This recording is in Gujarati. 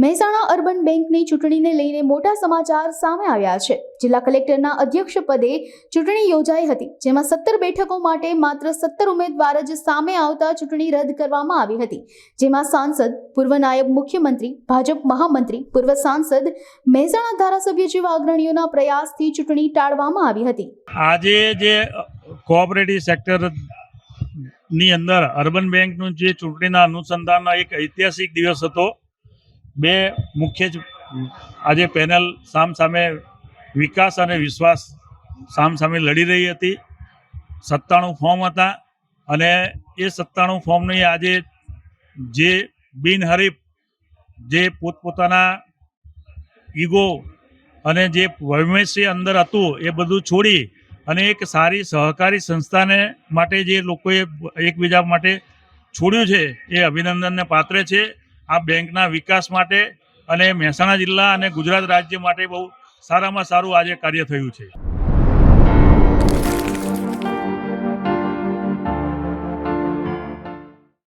મહેસાણા અર્બન બેંકની ચૂંટણીને લઈને મોટા સમાચાર સામે આવ્યા છે। જિલ્લા કલેક્ટરના અધ્યક્ષ પદે ચૂંટણી યોજાઈ હતી, જેમાં 17 બેઠકો માટે માત્ર 17 ઉમેદવાર જ સામે આવતા ચૂંટણી રદ કરવામાં આવી હતી, જેમાં સાંસદ, પૂર્વ નાયબ મુખ્યમંત્રી, ભાજપ મહામંત્રી, પૂર્વ સાંસદ, મહેસાણા ધારાસભ્ય જેવા અગ્રણીઓના પ્રયાસથી ચૂંટણી ટાળવામાં આવી હતી। આજે જે કોઓપરેટિવ સેક્ટર ની અંદર અર્બન બેંકનું જે ચૂંટણીના અનુસંધાનનો એક ઐતિહાસિક દિવસ હતો। બે મુખ્ય આજે પેનલ સામસામે વિકાસ અને વિશ્વાસ સામસામે લડી રહી હતી। 97 ફોર્મ હતા અને એ 97 ફોર્મની આજે જે બિનહરીફ જે પોતપોતાના ઈગો અને જે વૈમનસ્ય અંદર હતું એ બધું છોડી અને એક સારી સહકારી સંસ્થાને માટે જે લોકોએ એકબીજા માટે છોડ્યું છે એ અભિનંદનને પાત્ર છે। આ બેંકના વિકાસ માટે અને મહેસાણા જિલ્લા અને ગુજરાત રાજ્ય માટે બહુ સારામાં સારું આજે કાર્ય થયું છે।